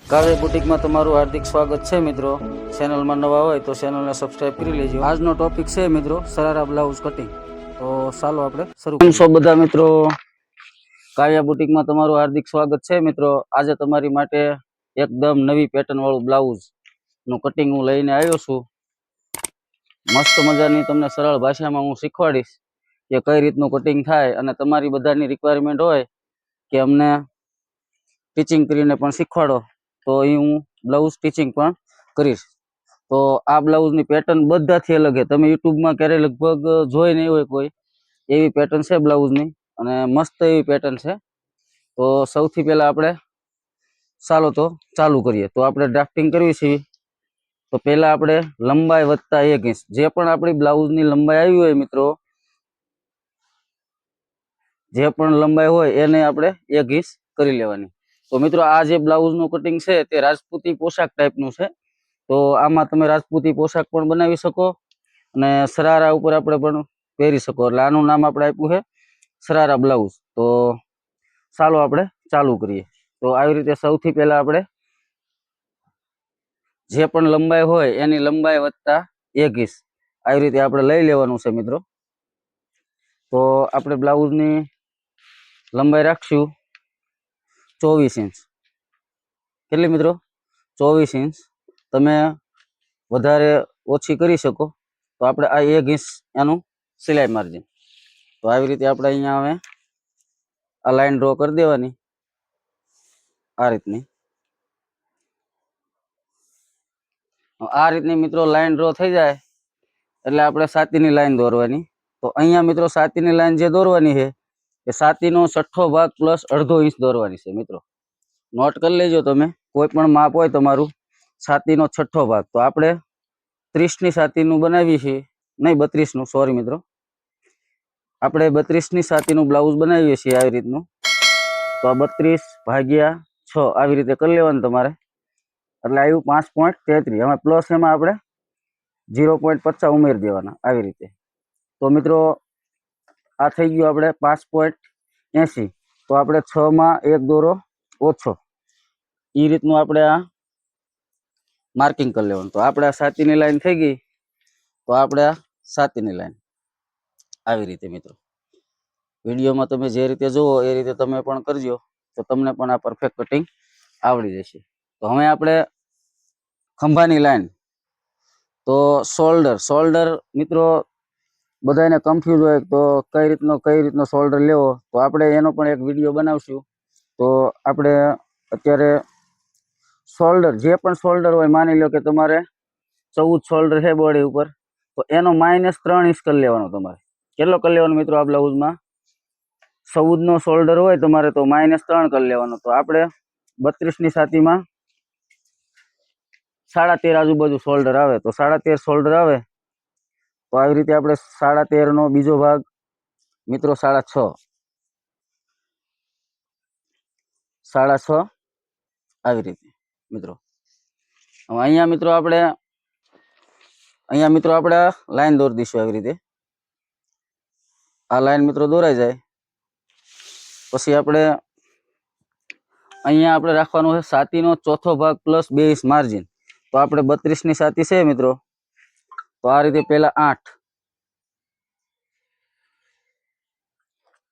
કાવ્ય બુટીકમાં તમારું હાર્દિક સ્વાગત છે મિત્રો। ચેનલમાં નવા હોય તો ચેનલને સબસ્ક્રાઇબ કરી લેજો। આજનો ટોપિક છે મિત્રો સરારા બ્લાઉઝ કટિંગ। તો ચાલો આપણે શરૂ કરીએ। છો બધા મિત્રો, કાવ્ય બુટીકમાં તમારું હાર્દિક સ્વાગત છે મિત્રો। આજે તમારી માટે એકદમ નવી પેટર્ન વાળું બ્લાઉઝ નું કટિંગ હું લઈને આવ્યો છું। મસ્ત મજાની તમને સરળ ભાષામાં હું શીખવાડીશ કે કઈ રીતનું કટિંગ થાય, અને તમારી બધાની રિક્વાયરમેન્ટ હોય કે અમને ટીચિંગ કરીને પણ શીખવાડો તો એ હું બ્લાઉઝ ટીચિંગ પણ કરીશ। તો આ બ્લાઉઝની પેટર્ન બધાથી અલગ છે, તમે યુટ્યુબમાં ક્યારેય લગભગ જોઈ નહીં હોય કોઈ એવી પેટર્ન છે બ્લાઉઝની, અને મસ્ત એવી પેટર્ન છે। તો સૌથી પહેલા આપણે ચાલો તો ચાલુ કરીએ। તો આપણે ડ્રાફ્ટિંગ કરવી છે, તો પહેલા આપણે લંબાઈ વત્તા 1 ઇંચ, જે પણ આપણી બ્લાઉઝની લંબાઈ આવી હોય મિત્રો, જે પણ લંબાઈ હોય એને આપણે 1 ઇંચ કરી લેવાની। તો મિત્રો આ જે બ્લાઉઝનું કટિંગ છે તે રાજપૂતી પોશાક ટાઈપનું છે। તો આમાં તમે રાજપૂતી પોશાક પણ બનાવી શકો અને સરારા ઉપર આપણે પણ પહેરી શકો, એટલે આનું નામ આપણે આપ્યું છે સરારા બ્લાઉઝ। તો ચાલો આપણે ચાલુ કરીએ। તો આવી રીતે સૌથી પહેલા આપણે જે પણ લંબાઈ હોય એની લંબાઈ વત્તા 1 ઇંચ આવી રીતે આપણે લઈ લેવાનું છે મિત્રો। તો આપણે બ્લાઉઝની લંબાઈ રાખશું 24 ઇંચ। કેટલી મિત્રો? 24 ઇંચ। તમે વધારે ઓછી કરી શકો તો આપણે આ 1 ઇંચ એનું સિલાઈ માર્જિન। તો આવી રીતે આપણે અહીંયા હવે આ લાઈન ડ્રો કરી દેવાની, આ રીતની। આ રીતની મિત્રો લાઈન ડ્રો થઈ જાય એટલે આપણે છાતીની લાઈન દોરવાની। તો અહીંયા મિત્રો છાતીની લાઈન જે દોરવાની છે એ છાતીનો 6ઠ્ઠો ભાગ પ્લસ અડધો ઇંચ દોરવાની છે મિત્રો। નોટ કરી લેજો તમે, કોઈ પણ માપ હોય તમારું, છાતીનો 6ઠ્ઠો ભાગ। તો આપણે 30ની છાતીનું બનાવીએ છીએ, નહીં 32નું, સોરી મિત્રો, આપણે 32ની છાતીનું બ્લાઉઝ બનાવીએ છીએ આવી રીતનું। તો આ 32/6 આવી રીતે કરી લેવાનું તમારે, એટલે આવ્યું 5.33। હવે પ્લસ એમાં આપણે 0.50 ઉમેરી દેવાના આવી રીતે। તો મિત્રો આ થઈ ગયું આપણે 5.80। તો આપણે 6માં 1 દોરો ઓછો, એ રીતનું આપણે આ માર્કિંગ કરી લેવાનું। તો આપણે આ છાતીની લાઈન થઈ ગઈ, તો આપણે આ છાતીની લાઈન આવી રીતે મિત્રો વિડીયોમાં તમે જે રીતે જુઓ એ રીતે તમે પણ કરજો, તો તમને પણ આ પરફેક્ટ કટિંગ આવડી જશે। તો હવે આપણે ખંભાની લાઈન, તો શોલ્ડર મિત્રો બધાને કન્ફ્યુઝ હોય તો કઈ રીતનો શોલ્ડર લેવો, તો આપણે એનો પણ એક વિડીયો બનાવશું। તો આપણે અત્યારે શોલ્ડર, જે પણ શોલ્ડર હોય, માની લો કે તમારે 14 શોલ્ડર છે બોડી ઉપર, તો એનો -3 ઇંચ કરી લેવાનો તમારે। કેટલો કરી લેવાનો મિત્રો? આ બ્લાઉઝમાં 14નો શોલ્ડર હોય તમારે તો -3 કરી લેવાનો। તો આપણે 32ની છાતીમાં 13.5 આજુબાજુ શોલ્ડર આવે, તો 13.5 શોલ્ડર આવે, તો આવી રીતે આપણે 13.5નો બીજો ભાગ મિત્રો 6.5 આવી રીતે મિત્રો। હવે અહીંયા મિત્રો આપણે લાઈન દોરી દઈશું આવી રીતે। આ લાઈન મિત્રો દોરાઈ જાય પછી આપણે અહીંયા આપણે રાખવાનું છે છાતીનો 4થો ભાગ પ્લસ 2 ઇંચ માર્જિન। તો આપણે 32ની છાતી છે મિત્રો, તો આ રીતે પહેલા 8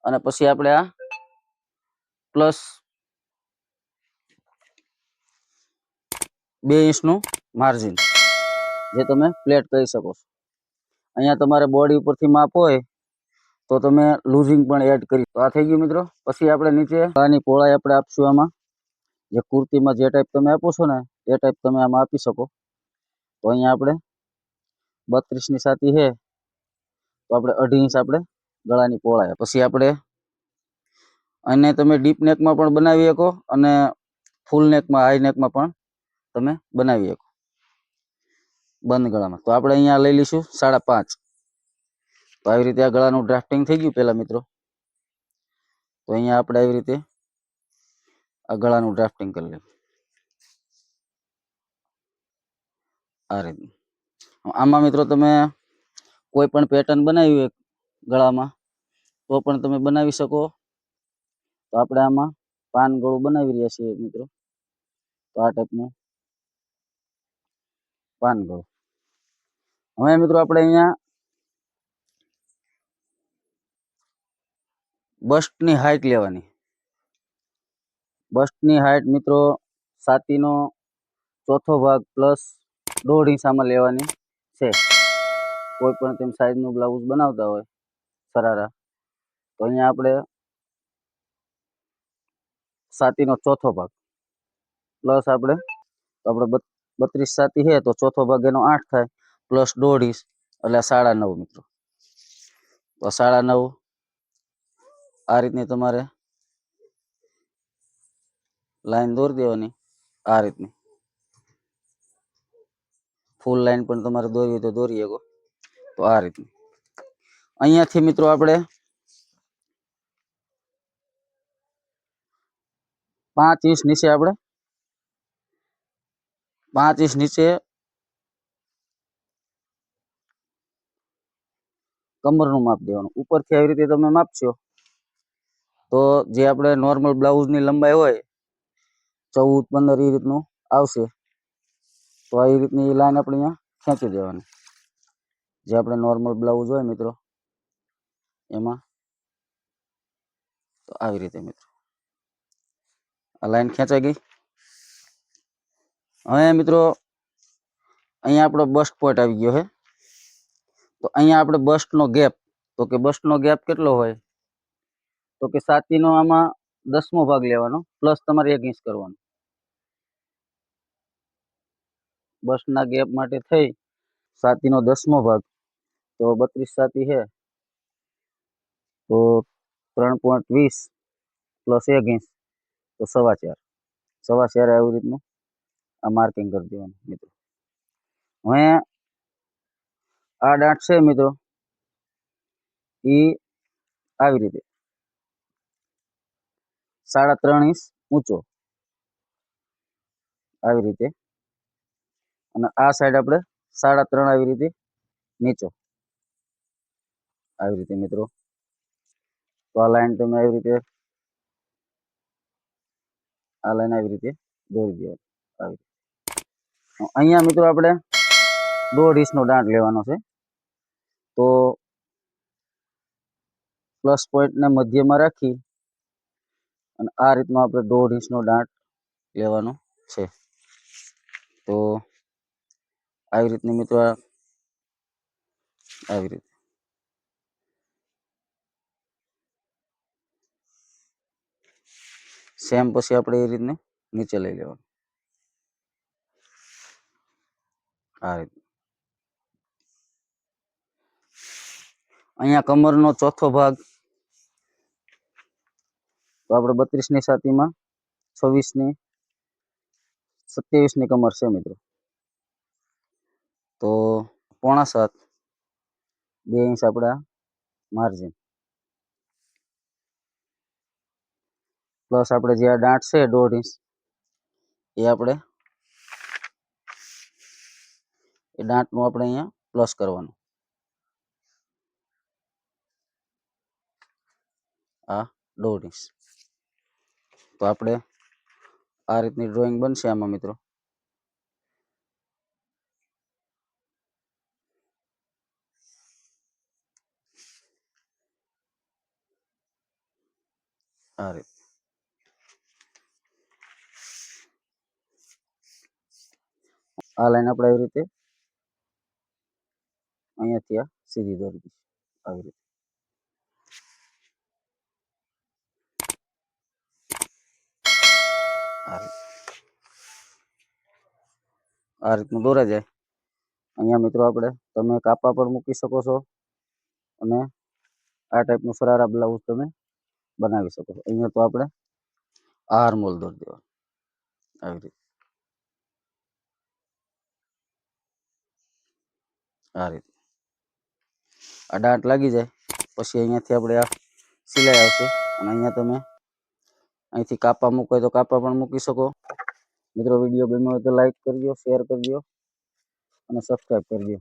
અને પછી આપણે આ પ્લસ 2 ઇંચનું માર્જિન, જે તમે પ્લેટ કહી શકો છો। અહીંયા તમારે બોડી ઉપરથી માપ હોય તો તમે લૂઝિંગ પણ એડ કરી। તો આ થઈ ગયું મિત્રો। પછી આપણે નીચે આની પહોળાઈ આપણે આપશું આમાં, જે કુર્તીમાં જે ટાઈપ તમે આપો છો ને એ ટાઈપ તમે આમાં આપી શકો। તો અહીંયા આપણે 32ની છાતી છે તો આપણે 2.5 ઇંચ આપણે ગળાની પહોળાઈ। પછી આપણે અને તમે ડીપ નેકમાં પણ બનાવી શકો અને ફૂલ નેકમાં, હાઈ નેકમાં પણ તમે બનાવી શકો બંધ ગળામાં। તો આપણે અહીંયા લઈ લઈશું 5.5। તો આવી રીતે આ ગળાનું ડ્રાફ્ટિંગ થઈ ગયું પહેલા મિત્રો। તો અહીંયા આપણે આવી રીતે આ ગળાનું ડ્રાફ્ટિંગ કરી લઈએ આ રીતે। આમાં મિત્રો તમે કોઈ પણ પેટર્ન બનાવી હોય ગળામાં તો પણ તમે બનાવી શકો। તો આપણે આમાં પાન ગળું બનાવી રહ્યા છીએ મિત્રો। તો આ ટાઈપનું પાન ગળું. હવે મિત્રો આપણે અહીંયા બસ્ટની હાઈટ લેવાની. બસ્ટની હાઈટ મિત્રો છાતીનો ચોથો ભાગ પ્લસ 1.5 ઇંચ આમાં લેવાની છે. કોઈ પણ તેમ સાઈઝનું બ્લાઉઝ બનાવતા હોય સરારા, તો અહીંયા આપણે છાતીનો ચોથો ભાગ પ્લસ આપણે 32 છાતી છે તો ચોથો ભાગ એનો 8 થાય પ્લસ 1.5 ઇંચ એટલે 9.5 મિત્રો. તો 9.5 આ રીતની તમારે લાઈન દોરી દેવાની. આ રીતની ફૂલ લાઈન પણ તમારે દોરવી તો દોરી શકો. તો આ રીતની અહીંયાથી મિત્રો આપણે 5 ઇંચ નીચે 5 ઇંચ નીચે કમરનું માપ દેવાનું. ઉપરથી આવી રીતે તમે માપશો તો જે આપણે નોર્મલ બ્લાઉઝની લંબાઈ હોય 14-15 એ રીતનું આવશે. તો આવી રીતની લાઈન આપણે અહીંયા ખેંચી દેવાની. જે આપણે નોર્મલ બ્લાઉઝ હોય મિત્રો એમાં. તો આવી રીતે મિત્રો આ લાઈન ખેંચાઈ ગઈ. હવે મિત્રો અહીંયા આપણો બસ્ટ પોઈન્ટ આવી ગયો છે. તો અહીંયા આપણે બસ્ટનો ગેપ, તો કે બસ્ટનો ગેપ કેટલો હોય તો કે છાતીનો આમાં 10મો ભાગ લેવાનો પ્લસ તમારે 1 ઇંચ કરવાનો. બસ્ટના ગેપ માટે થઈ છાતીનો 10મો ભાગ, તો 32 છાતી છે તો 3.20 પ્લસ 1 ઇંચ તો 4.25. 4.25 આવી રીતનું આ માર્કિંગ કરી દેવાનું મિત્રો. હવે આ દાંત છે મિત્રો એ આવી રીતે 3.5 ઇંચ ઊંચો આવી રીતે, અને આ સાઈડ આપણે 3.5 આવી રીતે નીચો આવી રીતે મિત્રો. તો આ લાઈન તમે આવી રીતે આ લાઈન આવી રીતે દોરી દેવાની. આવી અહીંયા મિત્રો આપણે 1.5 ઇંચનો દાંત લેવાનો છે. તો પ્લસ પોઈન્ટને મધ્યમાં રાખી અને આ રીતનો આપણે 1.5 ઇંચનો દાંત લેવાનો છે. તો આવી રીતની મિત્રો આવી રીતે સેમ પછી આપણે એ રીતને નીચે લઈ લેવાનું. આ રીતે અહીંયા કમરનો ચોથો ભાગ, તો આપણે 32ની છાતીમાં 26ની 27ની કમર છે મિત્રો. તો 6.25 2 ઇંચ આપણા માર્જિન પ્લસ આપણે જે આ દાંત છે 1.5 ઇંચ એ આપણે એ દાંતનું આપણે અહીંયા પ્લસ કરવાનું. આ 1.5 ઇંચ. તો આપણે આ રીતની ડ્રોઈંગ બનશે આમાં મિત્રો. આ રીતે આ લાઈન આપણે આવી રીતે અહીંયાથી આ સીધી દોરી દઈશું. આવી રીતે આ રીતનું દોરા જાય. અહીંયા મિત્રો આપણે તમે કાપા પણ મૂકી શકો છો અને આ ટાઈપનું સરારા બ્લાઉઝ તમે બનાવી શકો છો. અહીંયા તો આપણે આર્મહોલ દોરી દેવાનું આવી રીતે. આ રીતે આ દાંત લાગી જાય પછી અહીંયાથી આપણે આ સિલાઈ આવશે અને અહીંયા તમે અહીંથી કાપા મૂકો હોય તો કાપા પણ મૂકી શકો. મિત્રો વિડીયો ગમ્યો હોય તો લાઈક કરજો, શેર કરજો અને સબસ્ક્રાઈબ કરજો.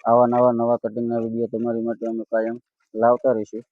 આવા નવા કટિંગના વિડીયો તમારી માટે અમે કાયમ લાવતા રહીશું.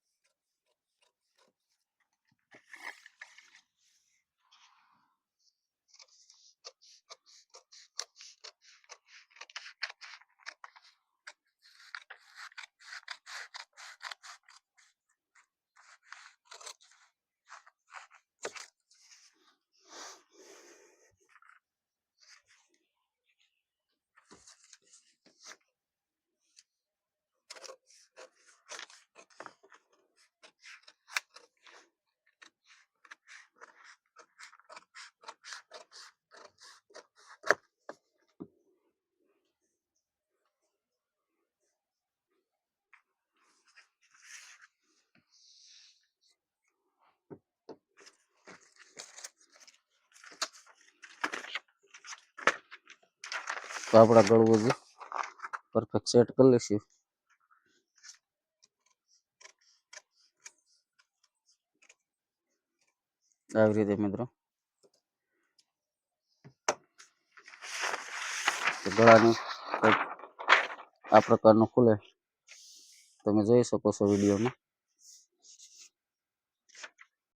તો આપણા ગળવું જે પરફેક્ટ સેટ કરી લઈશું. આવી રીતે મિત્રો ગળાનું આ પ્રકારનું ખુલે તમે જોઈ શકો છો વિડીયોમાં.